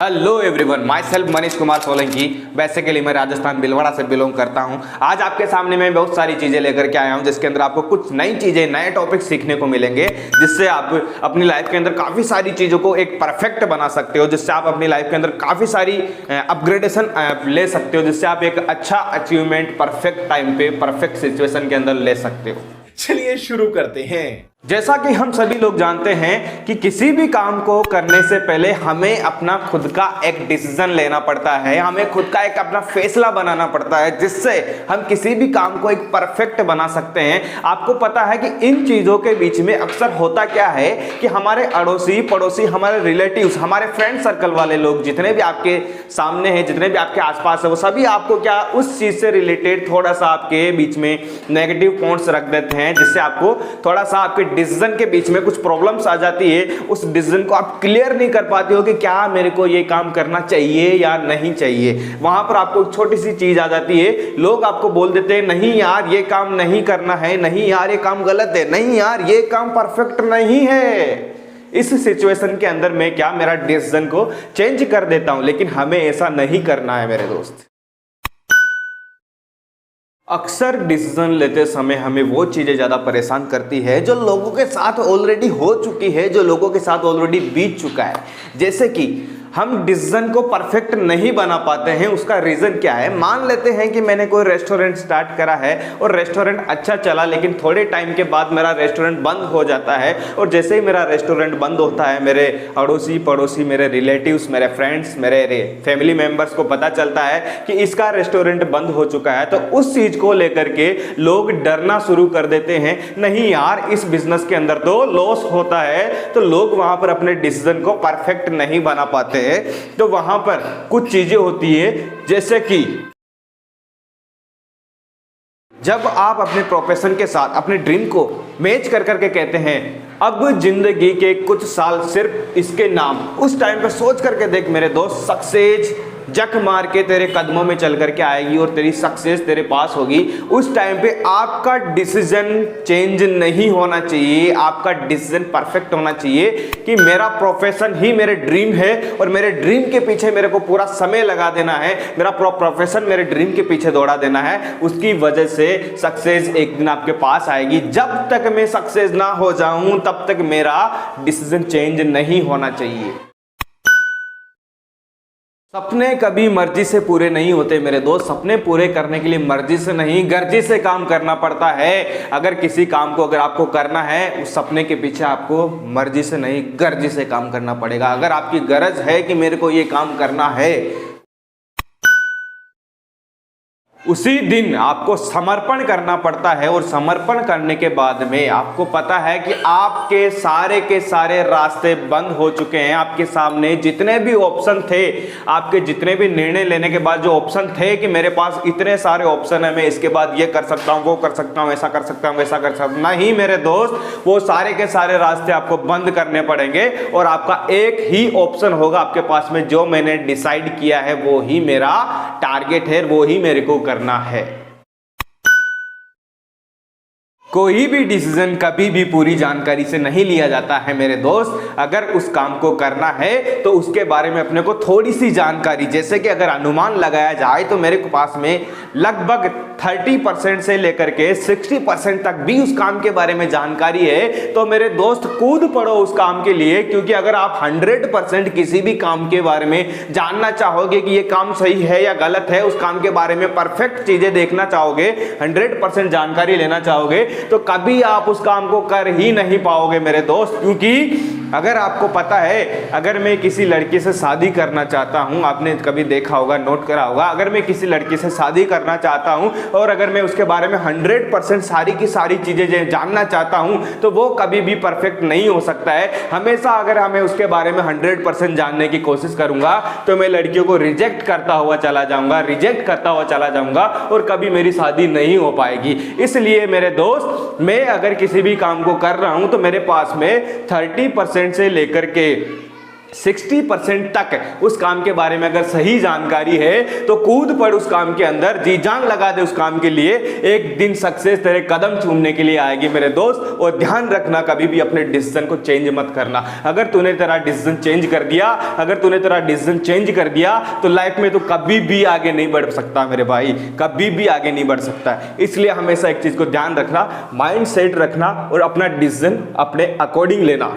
Hello everyone, my self Manish Kumar Solanki. Basically मैं राजस्थान भिलवाड़ा से belong करता हूं। आज आपके सामने मैं बहुत सारी चीज़ें लेकर के आया हूं जिसके अंदर आपको कुछ नई चीज़ें, नए टॉपिक सीखने को मिलेंगे, जिससे आप अपनी लाइफ के अंदर काफ़ी सारी चीज़ों को एक परफेक्ट बना सकते हो, जिससे आप अपनी लाइफ के अंदर काफ़ी सारी अपग्रेडेशन ले सकते हो, जिससे आप एक अच्छा अचीवमेंट परफेक्ट टाइम पे, परफेक्ट सिचुएशन के अंदर ले सकते हो। चलिए शुरू करते हैं। जैसा कि हम सभी लोग जानते हैं कि किसी भी काम को करने से पहले हमें अपना खुद का एक डिसीजन लेना पड़ता है, हमें खुद का एक अपना फैसला बनाना पड़ता है, जिससे हम किसी भी काम को एक परफेक्ट बना सकते हैं। आपको पता है कि इन चीज़ों के बीच में अक्सर होता क्या है कि हमारे अड़ोसी पड़ोसी, हमारे रिलेटिव्स, हमारे फ्रेंड सर्कल वाले लोग जितने भी आपके सामने हैं, जितने भी आपके आसपास है, वो सभी आपको क्या उस चीज़ से रिलेटेड थोड़ा सा आपके बीच में नेगेटिव पॉइंट्स रख देते हैं, जिससे आपको थोड़ा सा आपके डिसीजन के बीच में कुछ प्रॉब्लम्स आ जाती है। उस डिसीजन को आप क्लियर नहीं कर पाते हो कि क्या मेरे को ये काम करना चाहिए या नहीं चाहिए। वहां पर आपको छोटी सी चीज आ जाती है, लोग आपको बोल देते हैं नहीं यार ये काम नहीं करना है, नहीं यार ये काम गलत है, नहीं यार ये काम परफेक्ट नहीं है। इस सिचुएशन के अंदर मैं क्या मेरा डिसीजन को चेंज कर देता हूं, लेकिन हमें ऐसा नहीं करना है मेरे दोस्त। अक्सर डिसीजन लेते समय हमें वो चीज़ें ज़्यादा परेशान करती है जो लोगों के साथ ऑलरेडी हो चुकी है, जो लोगों के साथ ऑलरेडी बीत चुका है। जैसे कि हम डिसीजन को परफेक्ट नहीं बना पाते हैं। उसका रीज़न क्या है? मान लेते हैं कि मैंने कोई रेस्टोरेंट स्टार्ट करा है और रेस्टोरेंट अच्छा चला, लेकिन थोड़े टाइम के बाद मेरा रेस्टोरेंट बंद हो जाता है। और जैसे ही मेरा रेस्टोरेंट बंद होता है, मेरे अड़ोसी पड़ोसी, मेरे रिलेटिव्स, मेरे फ्रेंड्स, मेरे फैमिली मेम्बर्स को पता चलता है कि इसका रेस्टोरेंट बंद हो चुका है, तो उस चीज़ को लेकर के लोग डरना शुरू कर देते हैं। नहीं यार, इस बिजनेस के अंदर तो लॉस होता है, तो लोग वहां पर अपने डिसीजन को परफेक्ट नहीं बना पाते। तो वहां पर कुछ चीजें होती है, जैसे कि जब आप अपने प्रोफेशन के साथ अपने ड्रीम को मैच कर करके कहते हैं अब जिंदगी के कुछ साल सिर्फ इसके नाम, उस टाइम पे सोच करके देख मेरे दोस्त, सक्सेस जक मार के तेरे कदमों में चल करके आएगी और तेरी सक्सेस तेरे पास होगी। उस टाइम पे आपका डिसीजन चेंज नहीं होना चाहिए, आपका डिसीजन परफेक्ट होना चाहिए कि मेरा प्रोफेशन ही मेरे ड्रीम है और मेरे ड्रीम के पीछे मेरे को पूरा समय लगा देना है, मेरा प्रोफेशन मेरे ड्रीम के पीछे दौड़ा देना है। उसकी वजह से सक्सेस एक दिन आपके पास आएगी। जब तक मैं सक्सेस ना हो जाऊं तब तक मेरा डिसीजन चेंज नहीं होना चाहिए। सपने कभी मर्जी से पूरे नहीं होते मेरे दोस्त। सपने पूरे करने के लिए मर्जी से नहीं, गर्जी से काम करना पड़ता है। अगर किसी काम को अगर आपको करना है, उस सपने के पीछे आपको मर्जी से नहीं, गर्जी से काम करना पड़ेगा। अगर आपकी गरज है कि मेरे को ये काम करना है, उसी दिन आपको समर्पण करना पड़ता है। और समर्पण करने के बाद में आपको पता है कि आपके सारे के सारे रास्ते बंद हो चुके हैं। आपके सामने जितने भी ऑप्शन थे, आपके जितने भी निर्णय लेने के बाद जो ऑप्शन थे कि मेरे पास इतने सारे ऑप्शन है, मैं इसके बाद ये कर सकता हूँ, वो कर सकता हूँ, ऐसा कर सकता हूँ, वैसा कर सकता हूँ, नहीं मेरे दोस्त, वो सारे के सारे रास्ते आपको बंद करने पड़ेंगे और आपका एक ही ऑप्शन होगा आपके पास में, जो मैंने डिसाइड किया है वो ही मेरा टारगेट है, वो ही मेरे को करना है। कोई भी डिसीजन कभी भी पूरी जानकारी से नहीं लिया जाता है मेरे दोस्त। अगर उस काम को करना है तो उसके बारे में अपने को थोड़ी सी जानकारी, जैसे कि अगर अनुमान लगाया जाए तो मेरे पास में लगभग 30% से लेकर के 60% तक भी उस काम के बारे में जानकारी है। तो मेरे दोस्त कूद पड़ो उस काम के लिए, क्योंकि अगर आप 100% किसी भी काम के बारे में जानना चाहोगे कि ये काम सही है या गलत है, उस काम के बारे में परफेक्ट चीजें देखना चाहोगे, 100% जानकारी लेना चाहोगे, तो कभी आप उस काम को कर ही नहीं पाओगे मेरे दोस्त। क्योंकि अगर आपको पता है, अगर मैं किसी लड़की से शादी करना चाहता हूं, आपने कभी देखा होगा, नोट करा होगा, अगर मैं किसी लड़की से शादी करना चाहता हूं और अगर मैं उसके बारे में 100% सारी की सारी चीजें जानना चाहता हूं, तो वो कभी भी परफेक्ट नहीं हो सकता है। हमेशा अगर हमें उसके बारे में 100% जानने की कोशिश करूंगा तो मैं लड़कियों को रिजेक्ट करता हुआ चला जाऊंगा और कभी मेरी शादी नहीं हो पाएगी। इसलिए मेरे दोस्त, मैं अगर किसी भी काम को कर रहा हूं तो मेरे पास में 30% से लेकर के 60% तक उस काम के बारे में अगर सही जानकारी है तो कूद पड़ उस काम के अंदर, जी जान लगा दे उस काम के लिए, एक दिन सक्सेस तेरे कदम चूमने के लिए आएगी मेरे दोस्त। और ध्यान रखना, कभी भी अपने डिसीजन को चेंज मत करना। अगर तूने तेरा डिसीजन चेंज कर दिया तो लाइफ में तो कभी भी आगे नहीं बढ़ सकता मेरे भाई, कभी भी आगे नहीं बढ़ सकता। इसलिए हमेशा एक चीज को ध्यान रखना, माइंड सेट रखना और अपना डिसीजन अपने अकॉर्डिंग लेना।